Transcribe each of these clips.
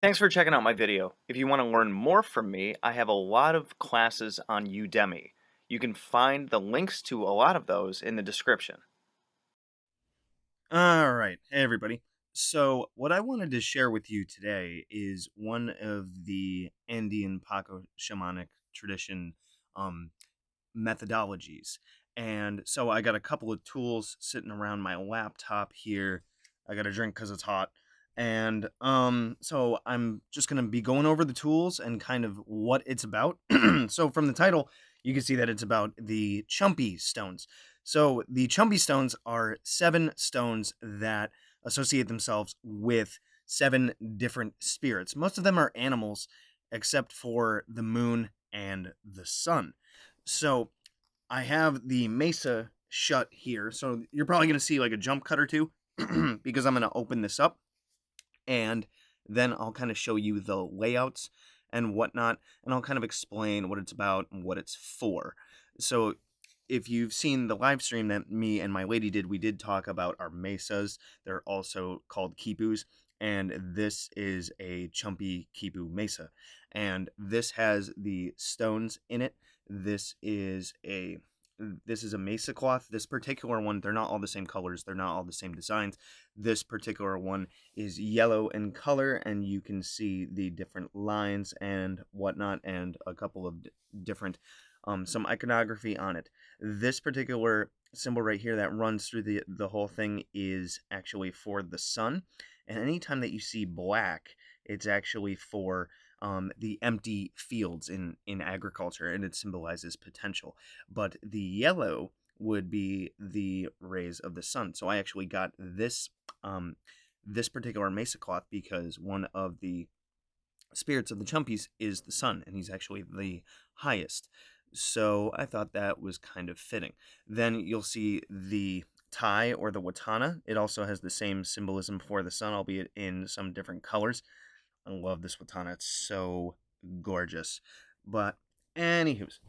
Thanks for checking out my video. If you want to learn more from me, I have a lot of classes on Udemy. You can find the links to a lot of those in the description. All right. Hey, everybody. So, what I wanted to share with you today is one of the Andean Paco shamanic tradition um, methodologies. And so, I got a couple of tools sitting around my laptop here. I got a drink because it's hot. And so, I'm just going to be going over the tools and kind of what it's about. So, from the title, you can see that it's about the Chumpi stones. So the Chumpi stones are 7 stones that associate themselves with 7 different spirits. Most of them are animals, except for the moon and the sun. So I have the mesa shut here. So you're probably going to see like a jump cut or two because I'm going to open this up and then I'll kind of show you the layouts and whatnot, and I'll kind of explain what it's about and what it's for. So if you've seen the live stream that me and my lady did, we did talk about our mesas. They're also called quipus, and this is a Chumpi quipu mesa. And this has the stones in it. This is a mesa cloth. This particular one, they're not all the same colors. They're not all the same designs. This particular one is yellow in color, and you can see the different lines and whatnot, and a couple of different some iconography on it. This particular symbol right here that runs through the whole thing is actually for the sun, and anytime that you see black, it's actually for the empty fields in agriculture, and it symbolizes potential. But the yellow would be the rays of the sun. So I actually got this particular mesa cloth because one of the spirits of the Chumpies is the sun, and he's actually the highest. So I thought that was kind of fitting. Then you'll see the tie or the watana. It also has the same symbolism for the sun, albeit in some different colors. I love this watana. It's so gorgeous. But anywho's,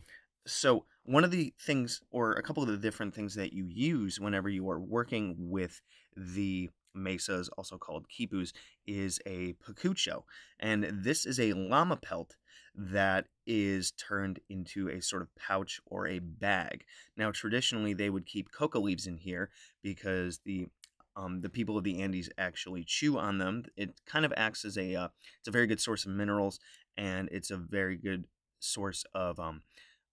so one of the things, or a couple of the different things that you use whenever you are working with the mesas, also called quipus, is a pacucho. And this is a llama pelt that is turned into a sort of pouch or a bag. Now, traditionally, they would keep coca leaves in here because the people of the Andes actually chew on them. It kind of acts as it's a very good source of minerals, and it's a very good source of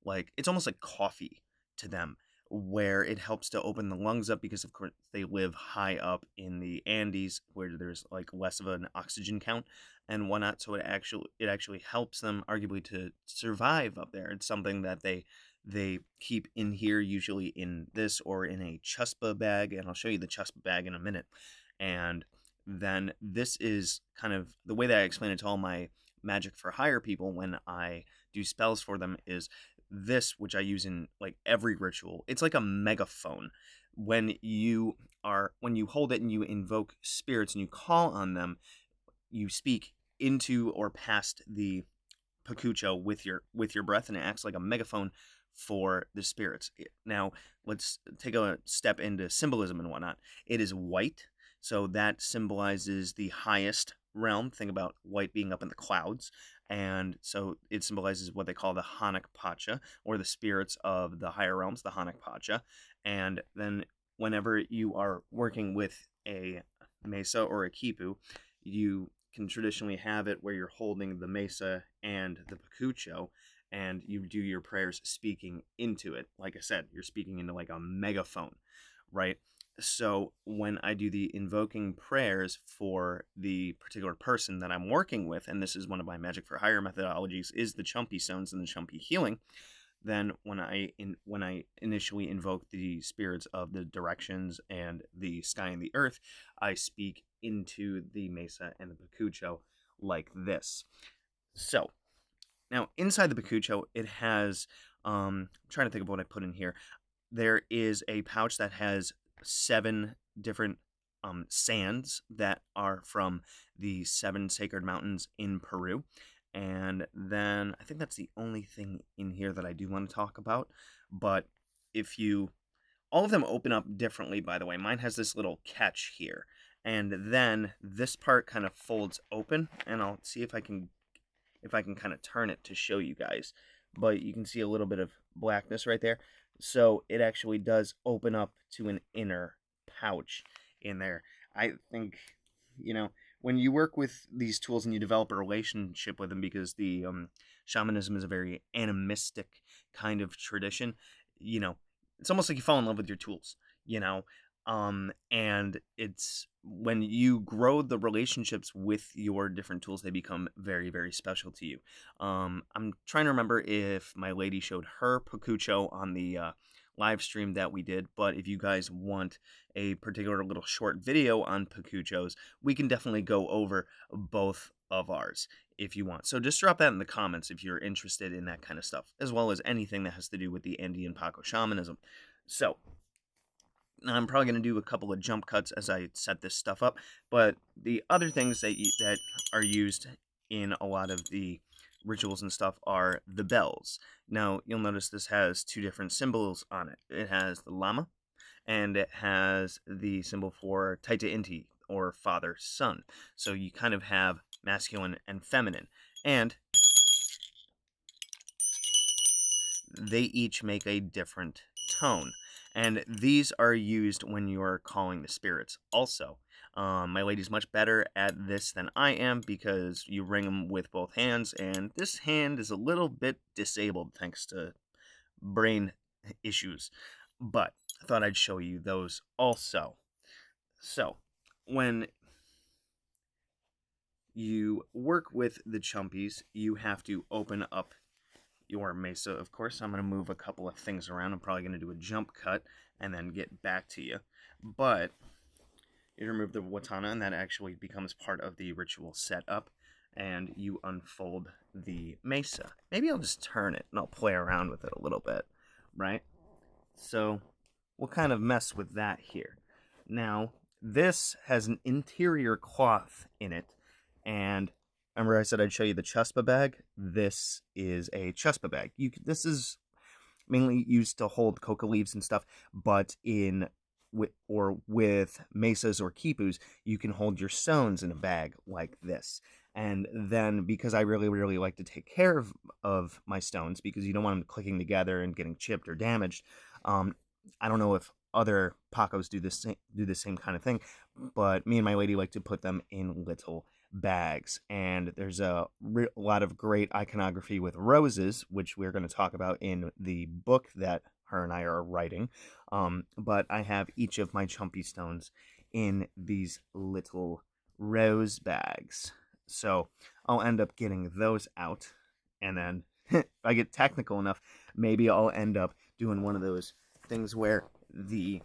like it's almost like coffee to them, where it helps to open the lungs up because of course they live high up in the Andes where there's like less of an oxygen count and whatnot. So it actually helps them arguably to survive up there. It's something that they keep in here, usually in this or in a chuspa bag, and I'll show you the chuspa bag in a minute. And then this is kind of the way that I explain it to all my magic for hire people when I do spells for them is this, which I use in like every ritual. It's like a megaphone. When you hold it and you invoke spirits and you call on them, you speak into or past the pacucho with your breath, and it acts like a megaphone for the spirits. Now, let's take a step into symbolism and whatnot. It is white, so that symbolizes the highest realm. Think about white being up in the clouds, and so it symbolizes what they call the Hanak Pacha, or the spirits of the higher realms, the Hanak Pacha. And then whenever you are working with a mesa or a quipu, you can traditionally have it where you're holding the mesa and the pacucho, and you do your prayers speaking into it. Like I said, you're speaking into like a megaphone, right? So when I do the invoking prayers for the particular person that I'm working with, and this is one of my magic for hire methodologies, is the Chumpi stones and the Chumpi healing. Then when I initially invoke the spirits of the directions and the sky and the earth, I speak into the mesa and the pacucho like this. So now inside the pacucho, it has I'm trying to think of what I put in here. There is a pouch that has 7 different sands that are from the 7 sacred mountains in Peru. And then I think that's the only thing in here that I do want to talk about. But if you, all of them open up differently, by the way. Mine has this little catch here. and then this part kind of folds open, and I'll see if I can kind of turn it to show you guys. But you can see a little bit of blackness right there. So it actually does open up to an inner pouch in there. I think, when you work with these tools and you develop a relationship with them, because the shamanism is a very animistic kind of tradition, it's almost like you fall in love with your tools, and it's when you grow the relationships with your different tools, they become very, very special to you. I'm trying to remember if my lady showed her Pakucho on the live stream that we did, but if you guys want a particular little short video on Pakuchos, we can definitely go over both of ours if you want. So just drop that in the comments if you're interested in that kind of stuff, as well as anything that has to do with the Andean Paco shamanism. So I'm probably going to do a couple of jump cuts as I set this stuff up, but the other things that are used in a lot of the rituals and stuff are the bells. Now, you'll notice this has two different symbols on it. It has the llama, and it has the symbol for Taita Inti, or father, son. So you kind of have masculine and feminine, and they each make a different tone. And these are used when you're calling the spirits also. My lady's much better at this than I am because you ring them with both hands, and this hand is a little bit disabled thanks to brain issues. But I thought I'd show you those also. So, when you work with the chumpies, you have to open up your mesa. Of course, I'm going to move a couple of things around. I'm probably going to do a jump cut and then get back to you. But you remove the watana, and that actually becomes part of the ritual setup. And you unfold the mesa. Maybe I'll just turn it and I'll play around with it a little bit, right? So we'll kind of mess with that here. Now, this has an interior cloth in it, and remember I said I'd show you the chuspa bag? This is a chuspa bag. This is mainly used to hold coca leaves and stuff, but with mesas or quipus, you can hold your stones in a bag like this. And then, because I really, really like to take care of my stones, because you don't want them clicking together and getting chipped or damaged, I don't know if other Pacos do the same kind of thing, but me and my lady like to put them in little bags. And there's a lot of great iconography with roses, which we're going to talk about in the book that her and I are writing. But I have each of my chumpy stones in these little rose bags. So I'll end up getting those out. And then if I get technical enough, maybe I'll end up doing one of those things where the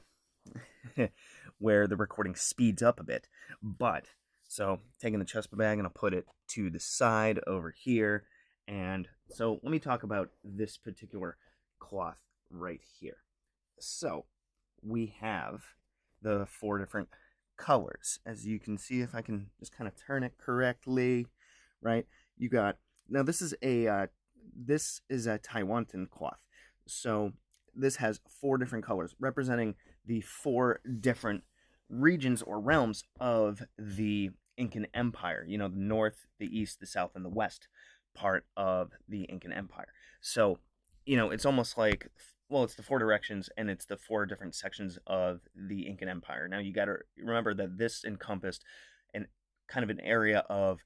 recording speeds up a bit. But so taking the chuspa bag, and I'll put it to the side over here. And so let me talk about this particular cloth right here. So we have the 4 different colors. As you can see, if I can just kind of turn it correctly, right? You got, now this is a Taiwantan cloth. So this has 4 different colors representing the 4 different regions or realms of the Incan Empire. The north, the east, the south, and the west part of the Incan Empire. So, it's almost like, well, it's the 4 directions, and it's the 4 different sections of the Incan Empire. Now, you got to remember that this encompassed kind of an area of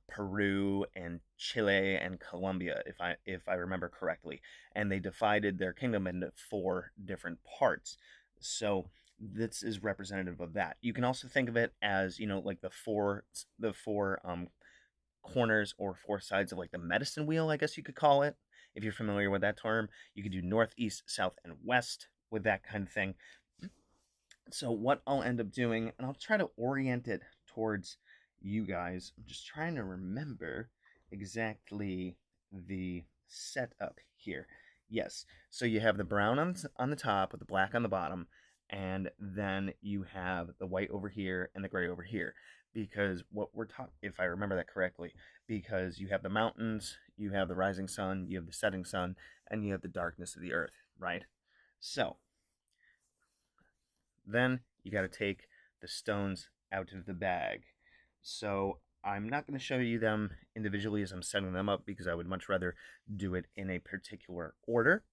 Peru and Chile and Colombia, if I remember correctly, and they divided their kingdom into 4 different parts. So this is representative of that. You can also think of it as, like the four corners or 4 sides of like the medicine wheel, I guess you could call it, if you're familiar with that term. You could do north, east, south, and west with that kind of thing. So what I'll end up doing, and I'll try to orient it towards you guys. I'm just trying to remember exactly the setup here. Yes, so you have the brown on the top with the black on the bottom, and then you have the white over here and the gray over here. Because what we're talking, if I remember that correctly, because you have the mountains, you have the rising sun, you have the setting sun, and you have the darkness of the earth, right? So then you got to take the stones out of the bag. So I'm not going to show you them individually as I'm setting them up because I would much rather do it in a particular order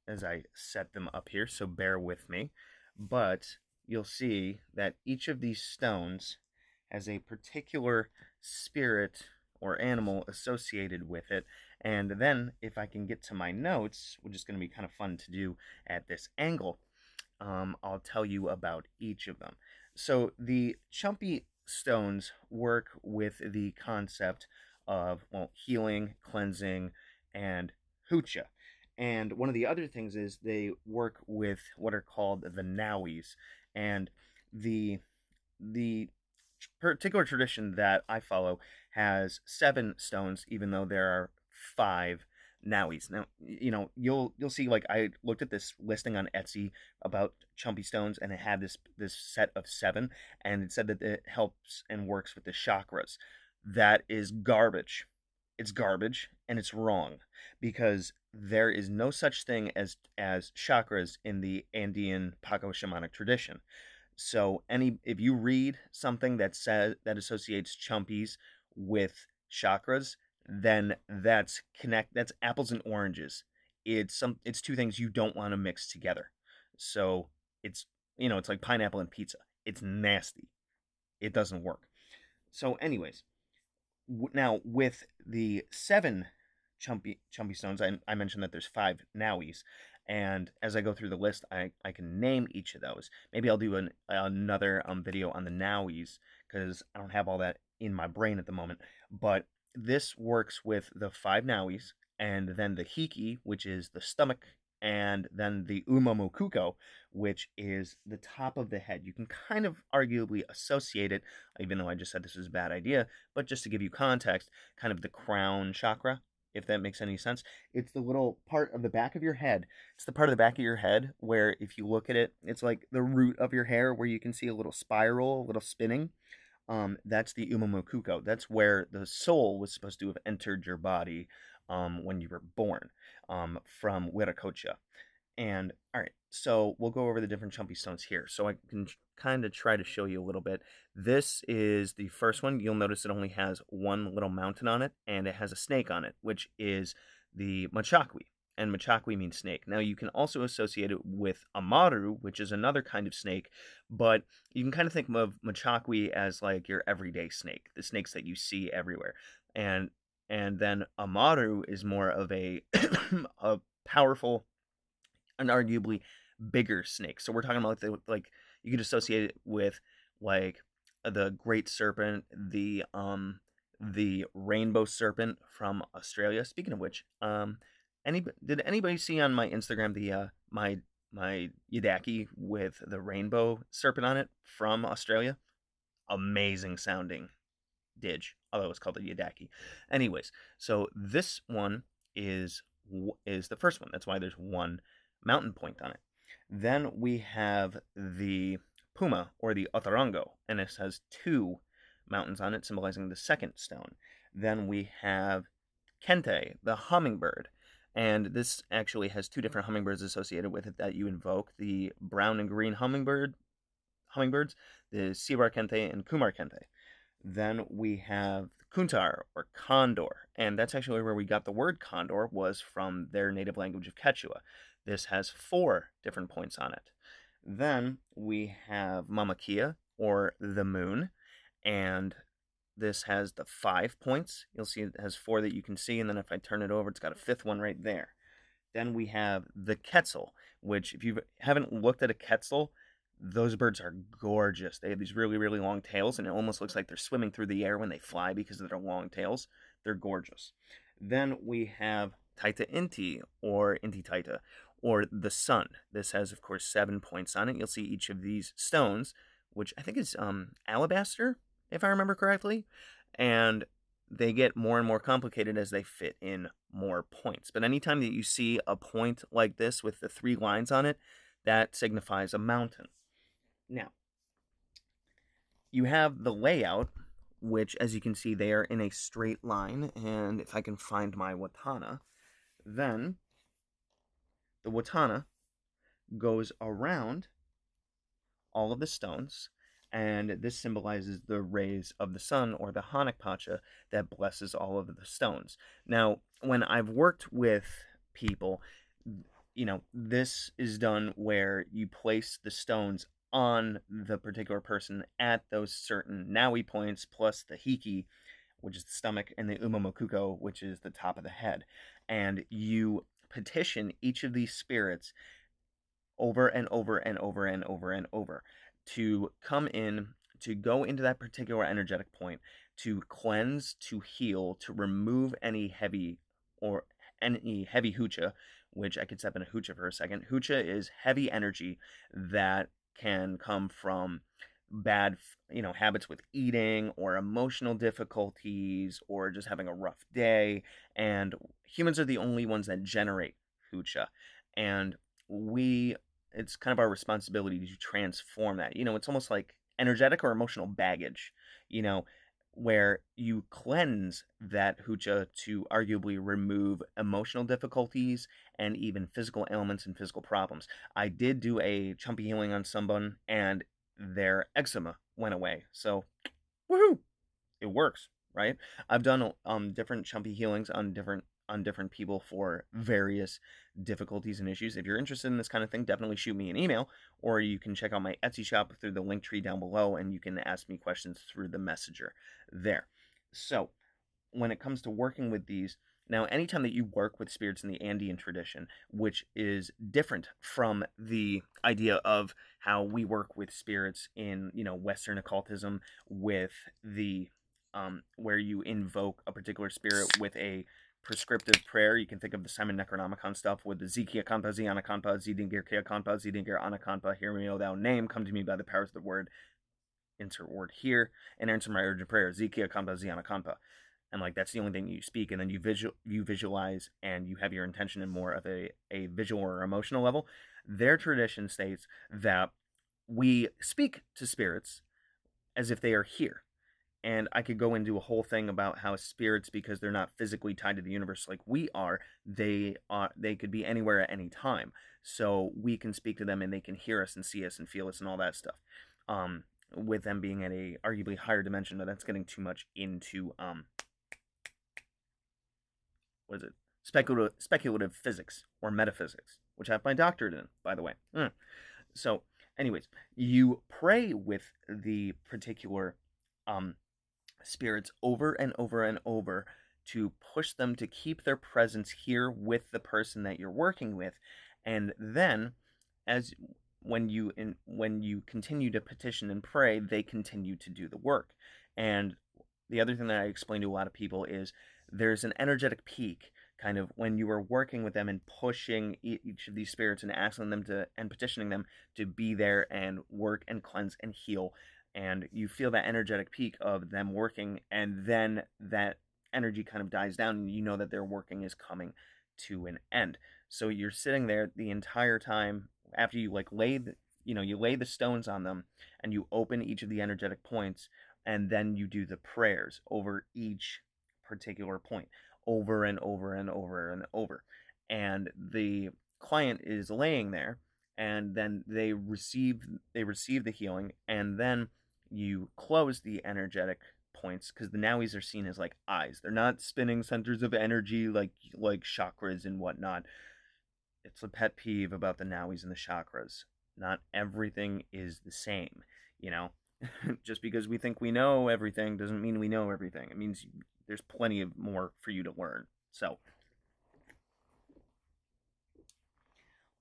as I set them up here, so bear with me. But you'll see that each of these stones has a particular spirit or animal associated with it. And then, if I can get to my notes, which is going to be kind of fun to do at this angle, I'll tell you about each of them. So, the Chumpi stones work with the concept of, well, healing, cleansing, and hucha. And one of the other things is they work with what are called the Nowies. And the particular tradition that I follow has 7 stones, even though there are 5 Nowies. Now, you'll see, like, I looked at this listing on Etsy about Chumpy stones, and it had this set of 7, and it said that it helps and works with the chakras. That is garbage. It's garbage, and it's wrong, because there is no such thing as chakras in the Andean Paco shamanic tradition. So if you read something that says that associates chumpies with chakras, then that's apples and oranges. It's two things you don't want to mix together. So it's it's like pineapple and pizza. It's nasty. It doesn't work. So anyways, now with the 7 chumpy stones, I mentioned that there's 5 Nowies, and as I go through the list, I can name each of those. Maybe I'll do another video on the Nowies because I don't have all that in my brain at the moment. But this works with the 5 Nowies, and then the Hiki, which is the stomach, and then the Umamukuko, which is the top of the head. You can kind of arguably associate it, even though I just said this was a bad idea, but just to give you context, kind of the crown chakra, if that makes any sense. It's the little part of the back of your head. It's the part of the back of your head where, if you look at it, it's like the root of your hair where you can see a little spiral, a little spinning. That's the Umamukuko. That's where the soul was supposed to have entered your body when you were born, from Wiracocha. And all right, so we'll go over the different chumpy stones here. So I can kind of try to show you a little bit. This is the first one. You'll notice it only has one little mountain on it, and it has a snake on it, which is the Machakwi. And Machakwi means snake. Now, you can also associate it with Amaru, which is another kind of snake, but you can kind of think of Machakwi as like your everyday snake, the snakes that you see everywhere. And then Amaru is more of a a powerful and arguably bigger snake. So we're talking about like you could associate it with like the great serpent, the rainbow serpent from Australia. Speaking of which, did anybody see on my Instagram the my Yidaki with the rainbow serpent on it from Australia? Amazing sounding Didge, although it's called a Yidaki. Anyways, so this one is the first one. That's why there's one mountain point on it. Then we have the Puma, or the Otarango, and this has 2 mountains on it, symbolizing the second stone. Then we have Kente, the hummingbird, and this actually has 2 different hummingbirds associated with it that you invoke: the brown and green hummingbirds, the Sibar Kente and Kumar Kente. Then we have Kuntar, or condor, and that's actually where we got the word condor, was from their native language of Quechua. This has 4 different points on it. Then we have Mamakia, or the moon, and this has the 5 points. You'll see it has 4 that you can see, and then if I turn it over, it's got a 5th one right there. Then we have the Quetzal, which, if you haven't looked at a Quetzal, those birds are gorgeous. They have these really, really long tails, and it almost looks like they're swimming through the air when they fly because of their long tails. They're gorgeous. Then we have Taita Inti, or Inti Taita, or the sun. This has, of course, 7 points on it. You'll see each of these stones, which I think is alabaster, if I remember correctly, and they get more and more complicated as they fit in more points. But anytime that you see a point like this with the 3 lines on it, that signifies a mountain. Now, you have the layout, which, as you can see, they are in a straight line, and if I can find my Watana, then the Watana goes around all of the stones, and this symbolizes the rays of the sun, or the Hanukkah Pacha, that blesses all of the stones. Now, when I've worked with people, this is done where you place the stones on the particular person at those certain Naui points, plus the Hiki, which is the stomach, and the Umamokuko, which is the top of the head. And you petition each of these spirits over and over and over and over and over to come in, to go into that particular energetic point, to cleanse, to heal, to remove any heavy hucha, which I could step into hucha for a second. Hucha is heavy energy that can come from bad habits with eating, or emotional difficulties, or just having a rough day. And humans are the only ones that generate hucha, and it's kind of our responsibility to transform that. It's almost like energetic or emotional baggage, you know where you cleanse that hucha to arguably remove emotional difficulties and even physical ailments and physical problems. I did do a Chumpi healing on someone, and their eczema went away. So, woohoo! It works, right? I've done different Chumpi healings on different people for various difficulties and issues. If you're interested in this kind of thing, definitely shoot me an email, or you can check out my Etsy shop through the link tree down below, and you can ask me questions through the messenger there. So, when it comes to working with these, now, anytime that you work with spirits in the Andean tradition, which is different from the idea of how we work with spirits in, Western occultism, with the where you invoke a particular spirit with a prescriptive prayer. You can think of the Simon Necronomicon stuff with the Zikia Kanpa, Ziana Kanpa, Zidingir Kia Kanpa, Zidingir Anakanpa, hear me, O thou name, come to me by the powers of the word, insert word here, and answer my urgent prayer, Zikia Kanpa, Ziana Kanpa. And that's the only thing you speak, and then you visualize, and you have your intention in more of a visual or emotional level. Their tradition states that we speak to spirits as if they are here. And I could go into a whole thing about how spirits, because they're not physically tied to the universe like we are, they could be anywhere at any time. So we can speak to them, and they can hear us and see us and feel us and all that stuff. With them being at a arguably higher dimension, but that's getting too much into what is it? Speculative physics or metaphysics, which I have my doctorate in, by the way. So, anyways, you pray with the particular spirits over and over and over to push them to keep their presence here with the person that you're working with. And then, when you continue to petition and pray, they continue to do the work. And the other thing that I explain to a lot of people is there's an energetic peak, kind of, when you are working with them and pushing each of these spirits and asking them and petitioning them to be there and work and cleanse and heal. And you feel that energetic peak of them working, and then that energy kind of dies down, and you know that their working is coming to an end. So you're sitting there the entire time after you you lay the stones on them, and you open each of the energetic points, and then you do the prayers over each particular point over and over and over and over. And the client is laying there, and then they receive the healing, and then you close the energetic points, because the Nauis are seen as like eyes. They're not spinning centers of energy like chakras and whatnot. It's a pet peeve about the Nauis and the chakras. Not everything is the same, Just because we think we know everything doesn't mean we know everything. It means there's plenty of more for you to learn. So,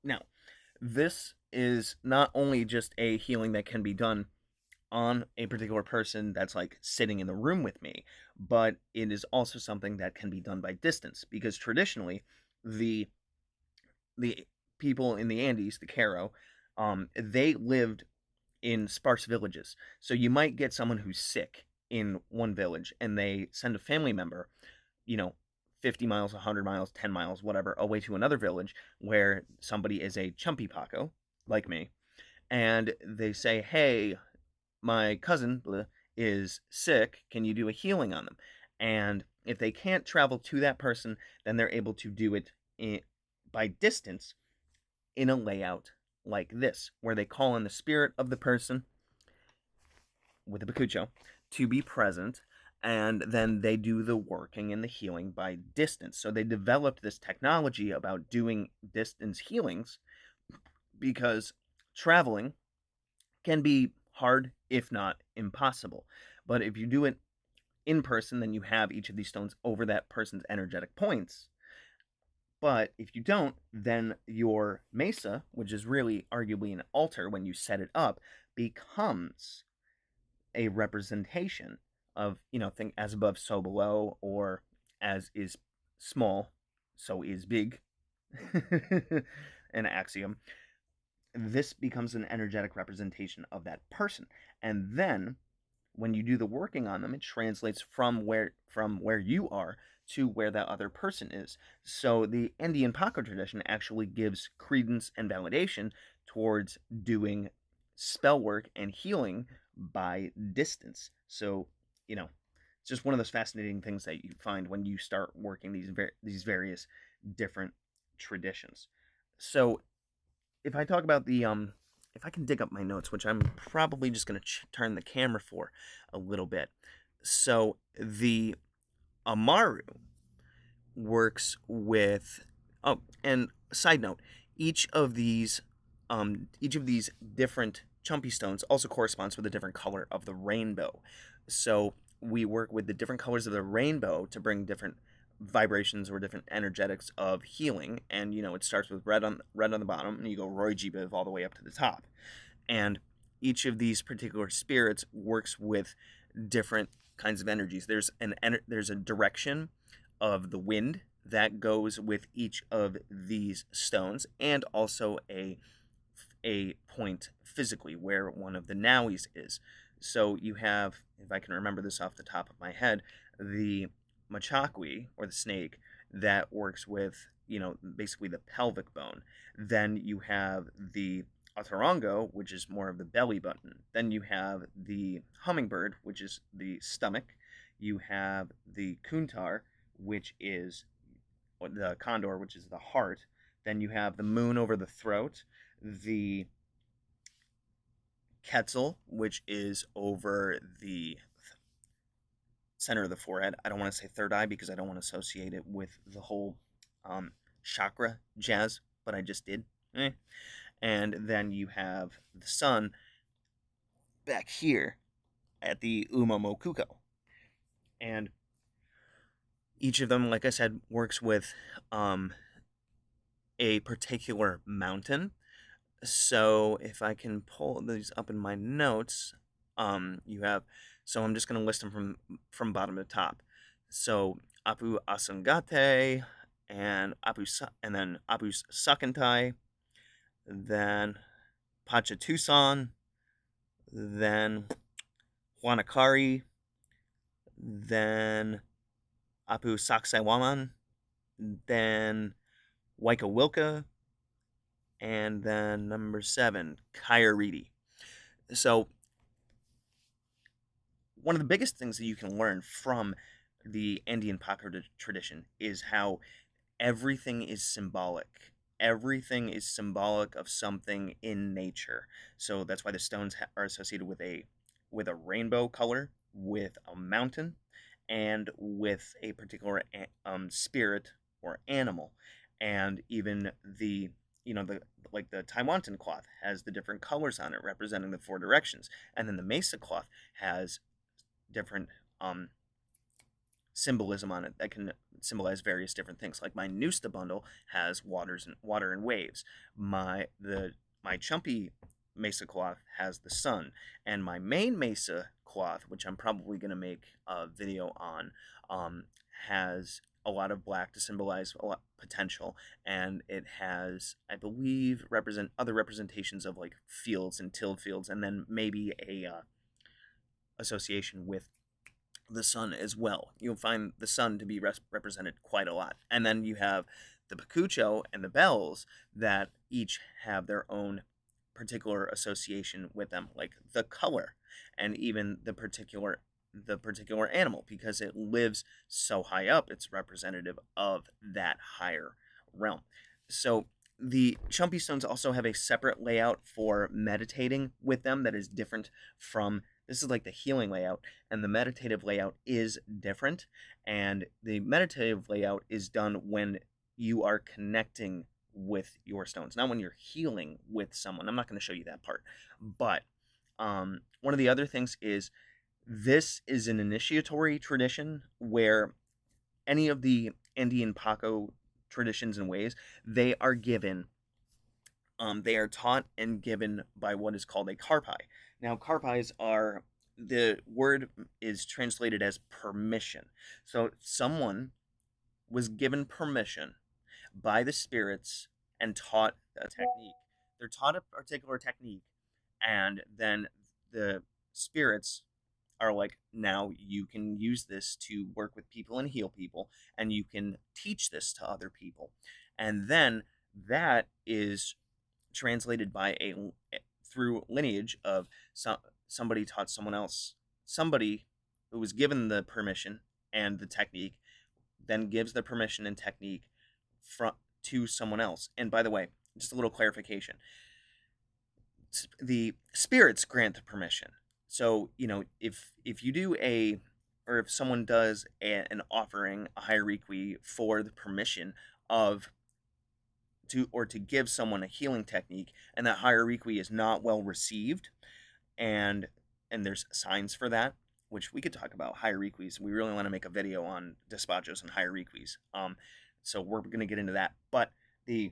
now, this is not only just a healing that can be done on a particular person that's sitting in the room with me, but it is also something that can be done by distance, because traditionally the people in the Andes, the Caro, they lived in sparse villages. So you might get someone who's sick in one village, and they send a family member, 50 miles, 100 miles, 10 miles, whatever, away to another village where somebody is a Chumpi Paco, like me, and they say, hey, my cousin is sick, can you do a healing on them? And if they can't travel to that person, then they're able to do it by distance in a layout like this, where they call in the spirit of the person with the bakucho to be present, and then they do the working and the healing by distance. So they developed this technology about doing distance healings because traveling can be hard, if not impossible. But if you do it in person, then you have each of these stones over that person's energetic points. But if you don't, then your mesa, which is really arguably an altar when you set it up, becomes a representation of, think as above, so below, or as is small, so is big, an axiom. This becomes an energetic representation of that person. And then when you do the working on them, it translates from where you are to where that other person is. So the Indian Paco tradition actually gives credence and validation towards doing spell work and healing by distance. So, it's just one of those fascinating things that you find when you start working these various different traditions. So, if I talk about if I can dig up my notes, which I'm probably just going to turn the camera for a little bit. So the Amaru works with, oh, and side note, each of these different Chumpi stones also corresponds with a different color of the rainbow. So we work with the different colors of the rainbow to bring different vibrations or different energetics of healing. And it starts with red on the bottom, and you go Roy G Biv all the way up to the top. And each of these particular spirits works with different kinds of energies. There's a direction of the wind that goes with each of these stones, and also a point physically where one of the Nowies is. So you have, if I can remember this off the top of my head, the Machakwi, or the snake, that works with, basically the pelvic bone. Then you have the Atarango, which is more of the belly button. Then you have the hummingbird, which is the stomach. You have the Kuntar, which is the condor, which is the heart. Then you have the moon over the throat. The Quetzal, which is over the center of the forehead. I don't want to say third eye because I don't want to associate it with the whole chakra jazz, but I just did. And then you have the sun back here at the Umamokuko. And each of them, like I said, works with a particular mountain. So if I can pull these up in my notes, you have, so I'm just going to list them from bottom to top. So Apu Asangate, and then Apu Sakantai, then Pachatusan, then Huanakari, then Apu Saksaiwaman, then Waikawilka, and then number 7, Kairidi. So one of the biggest things that you can learn from the Indian Paco tradition is how everything is symbolic. Everything is symbolic of something in nature. So that's why the stones are associated with a rainbow color, with a mountain, and with a particular spirit or animal. And even the Taiwantan cloth has the different colors on it representing the 4 directions, and then the Mesa cloth has different symbolism on it that can symbolize various different things. Like my Nusta bundle has water and waves. My Chumpi Mesa cloth has the sun, and my main Mesa cloth, which I'm probably going to make a video on, has a lot of black to symbolize a lot potential, and it has, I believe, other representations of like fields and tilled fields, and then maybe a association with the sun as well. You'll find the sun to be represented quite a lot. And then you have the Pacucho and the bells that each have their own particular association with them, like the color and even the particular animal, because it lives so high up, it's representative of that higher realm. So the Chumpy stones also have a separate layout for meditating with them that is different from, this is like the healing layout, and the meditative layout is different. And the meditative layout is done when you are connecting with your stones, not when you're healing with someone. I'm not going to show you that part. But one of the other things is, this is an initiatory tradition where any of the Indian Paco traditions and ways, they are given, they are taught and given by what is called a karpai. Now, karpais are, the word is translated as permission. So someone was given permission by the spirits and taught a technique. They're taught a particular technique, and then the spirits are like, now you can use this to work with people and heal people, and you can teach this to other people. And then that is translated by a, through lineage of somebody taught someone else. Somebody who was given the permission and the technique then gives the permission and technique from to someone else. And by the way, just a little clarification, the spirits grant the permission. So, you know, if you do a, or if someone does an offering, a hierarchy for the permission of, to, or to give someone a healing technique, and that hierarchy is not well received, and there's signs for that, which we could talk about hierarchies. We really want to make a video on despachos and hierarchies. So we're going to get into that. But the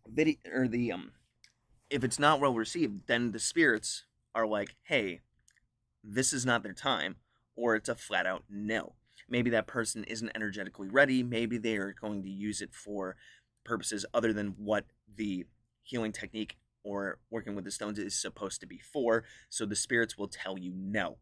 video, or the if it's not well received, then the spirits are like, hey, this is not their time, or it's a flat out no. Maybe that person isn't energetically ready. Maybe they are going to use it for purposes other than what the healing technique or working with the stones is supposed to be for. So the spirits will tell you no.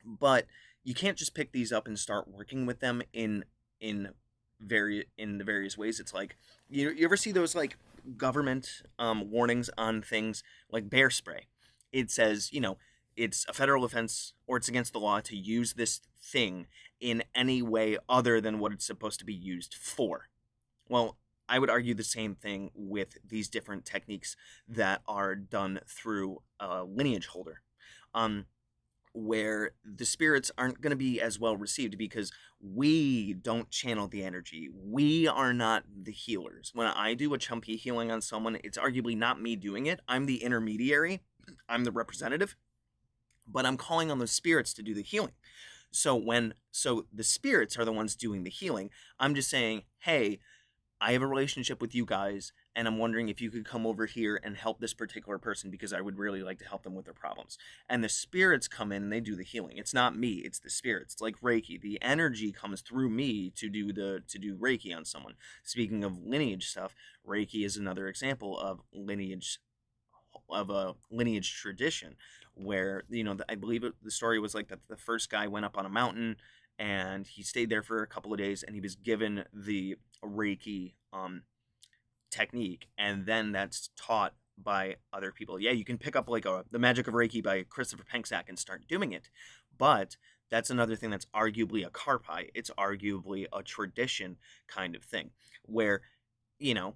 But you can't just pick these up and start working with them in the various ways. It's like, you ever see those like government warnings on things like bear spray? It says, you know, it's a federal offense or it's against the law to use this thing in any way other than what it's supposed to be used for. Well, I would argue the same thing with these different techniques that are done through a lineage holder, where the spirits aren't going to be as well received because we don't channel the energy. We are not the healers. When I do a Chumpi healing on someone, it's arguably not me doing it. I'm the intermediary. I'm the representative, but I'm calling on those spirits to do the healing. So the spirits are the ones doing the healing, I'm just saying, hey, I have a relationship with you guys, and I'm wondering if you could come over here and help this particular person because I would really like to help them with their problems. And the spirits come in and they do the healing. It's not me, it's the spirits. It's like Reiki. The energy comes through me to do Reiki on someone. Speaking of lineage stuff, Reiki is another example of a lineage tradition where, you know, I believe the story was like that the first guy went up on a mountain and he stayed there for a couple of days and he was given the Reiki technique, and then that's taught by other people. Yeah, you can pick up like the Magick of Reiki by Christopher Penksack and start doing it, but that's another thing that's arguably a karpai. It's arguably a tradition kind of thing where, you know,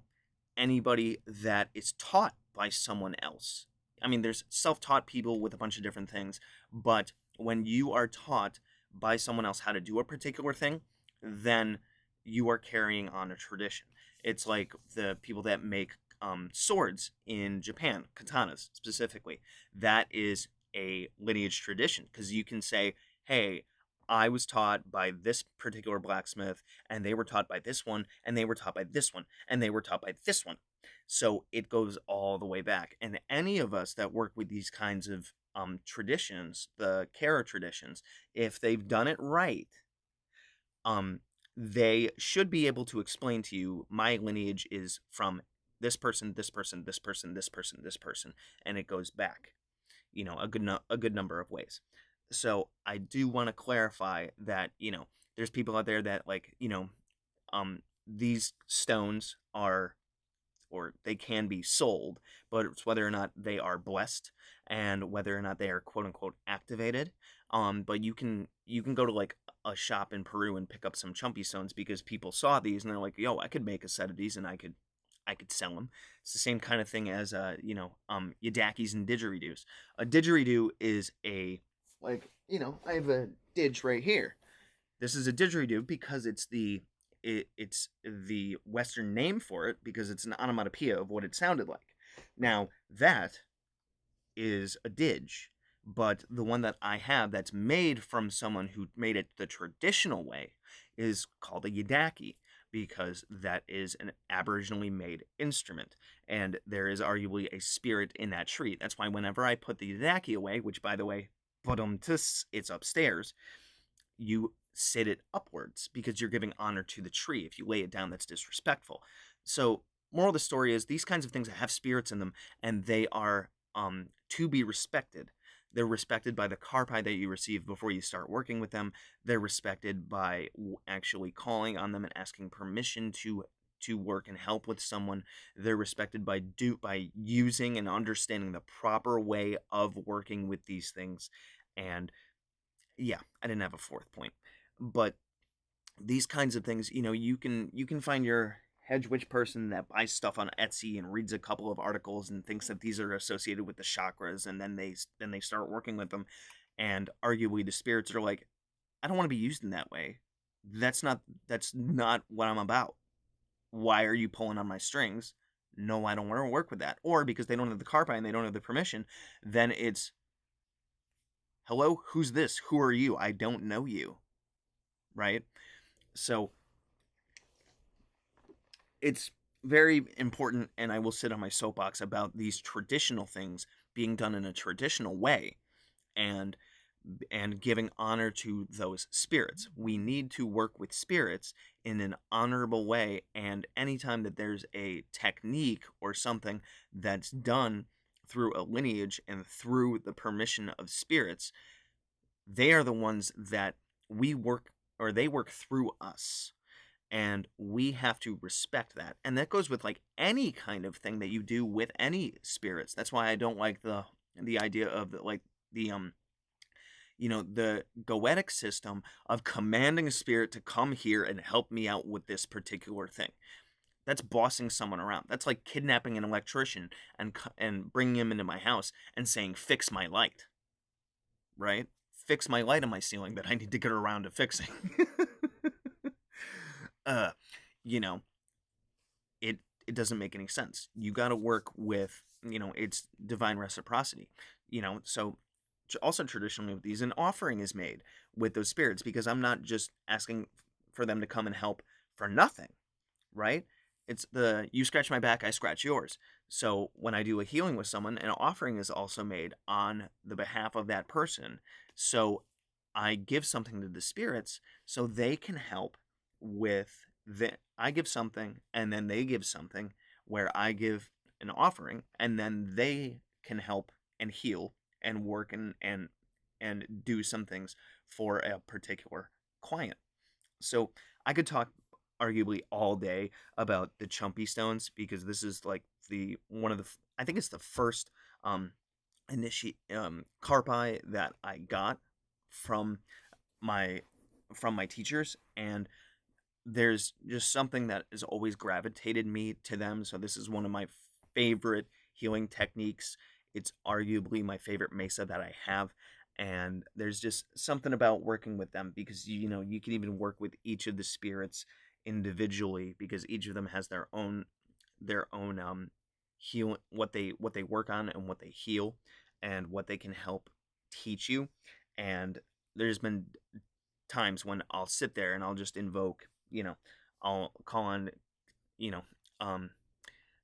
anybody that is taught by someone else, I mean, there's self-taught people with a bunch of different things, but when you are taught by someone else how to do a particular thing, then you are carrying on a tradition. It's like the people that make swords in Japan, katanas specifically. That is a lineage tradition because you can say, hey, I was taught by this particular blacksmith, and they were taught by this one, and they were taught by this one, and they were taught by this one. So it goes all the way back. And any of us that work with these kinds of traditions, the Kara traditions, if they've done it right, they should be able to explain to you, my lineage is from this person, this person, this person, this person, this person, and it goes back, you know, a good number of ways. So I do want to clarify that, you know, there's people out there that, like, you know, these stones are, or they can be sold, but it's whether or not they are blessed and whether or not they are quote unquote activated. But you can go to like a shop in Peru and pick up some Chumpi stones because people saw these and they're like, "Yo, I could make a set of these and I could sell them." It's the same kind of thing as Yadakis and didgeridoos. A didgeridoo is a, like, I have a didge right here. This is a didgeridoo because it's the Western name for it because it's an onomatopoeia of what it sounded like. Now that is a didge, but the one that I have that's made from someone who made it the traditional way is called a yidaki because that is an aboriginally made instrument, and there is arguably a spirit in that tree. That's why whenever I put the yidaki away, which by the way, it's upstairs, you sit it upwards because you're giving honor to the tree. If you lay it down, that's disrespectful. So, moral of the story is these kinds of things have spirits in them, and they are to be respected. They're respected by the karpai that you receive before you start working with them. They're respected by actually calling on them and asking permission to work and help with someone. They're respected by using and understanding the proper way of working with these things. And yeah, I didn't have a fourth point, but these kinds of things, you can find your hedge witch person that buys stuff on Etsy and reads a couple of articles and thinks that these are associated with the chakras, and then they start working with them, and arguably the spirits are like, I don't want to be used in that way. That's not what I'm about. Why are you pulling on my strings? No, I don't want to work with that. Or because they don't have the karpai and they don't have the permission, then it's, hello, who's this? Who are you? I don't know you. Right? So it's very important, and I will sit on my soapbox about these traditional things being done in a traditional way, and giving honor to those spirits. We need to work with spirits in an honorable way, and anytime that there's a technique or something that's done through a lineage and through the permission of spirits, they are the ones that we work, or they work through us, and we have to respect that. And that goes with like any kind of thing that you do with any spirits. That's why I don't like the idea of the goetic system of commanding a spirit to come here and help me out with this particular thing. That's bossing someone around. That's like kidnapping an electrician and bringing him into my house and saying, "Fix my light." Right? Fix my light on my ceiling that I need to get around to fixing. uh, you know, it doesn't make any sense. You got to work with, it's divine reciprocity. So also traditionally with these, an offering is made with those spirits because I'm not just asking for them to come and help for nothing, right? It's you scratch my back, I scratch yours. So when I do a healing with someone, an offering is also made on the behalf of that person. So I give something to the spirits so they can help with I give something and then they give something, where I give an offering and then they can help and heal and work and do some things for a particular client. So I could talk arguably all day about the Chumpi stones because this is like I think it's the first karpai that I got from my teachers, and there's just something that has always gravitated me to them. So this is one of my favorite healing techniques. It's arguably my favorite mesa that I have, and there's just something about working with them because you can even work with each of the spirits individually because each of them has their own heal, what they work on and what they heal and what they can help teach you. And there's been times when I'll sit there and I'll just invoke, I'll call on, you know, um,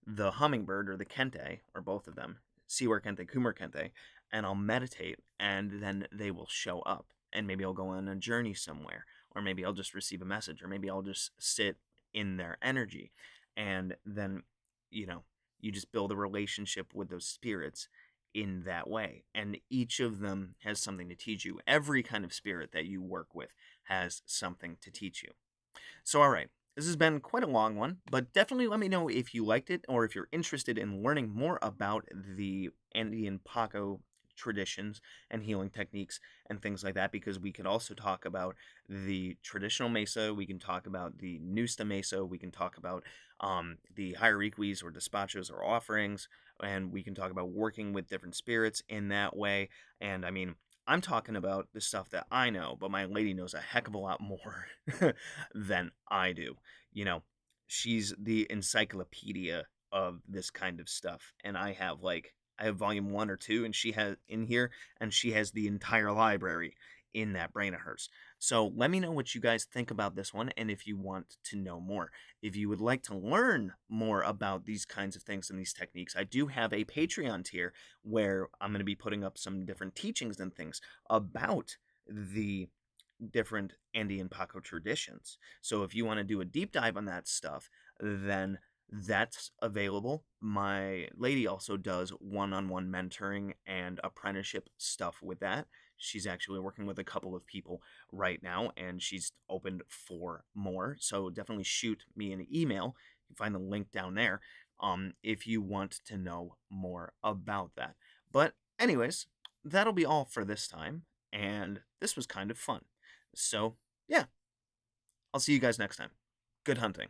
the hummingbird or the kente, or both of them, Siwar kente, Kumar kente, and I'll meditate, and then they will show up. And maybe I'll go on a journey somewhere, or maybe I'll just receive a message, or maybe I'll just sit in their energy. And then, you just build a relationship with those spirits in that way. And each of them has something to teach you. Every kind of spirit that you work with has something to teach you. So, all right, this has been quite a long one, but definitely let me know if you liked it or if you're interested in learning more about the Andean Paco traditions and healing techniques and things like that, because we could also talk about the traditional mesa, we can talk about the Nusta mesa, we can talk about the hierarchies or despachos or offerings, and we can talk about working with different spirits in that way. And I mean, I'm talking about the stuff that I know, but my lady knows a heck of a lot more than I do. You know, she's the encyclopedia of this kind of stuff, and I have volume 1 or 2, and she has in here, and she has the entire library in that brain of hers. So let me know what you guys think about this one, and if you want to know more. If you would like to learn more about these kinds of things and these techniques, I do have a Patreon tier where I'm going to be putting up some different teachings and things about the different Andean Paco traditions. So if you want to do a deep dive on that stuff, then that's available. My lady also does one-on-one mentoring and apprenticeship stuff with that. She's actually working with a couple of people right now, and she's opened for more. So definitely shoot me an email. You can find the link down there if you want to know more about that. But anyways, that'll be all for this time, and this was kind of fun. So, yeah, I'll see you guys next time. Good hunting.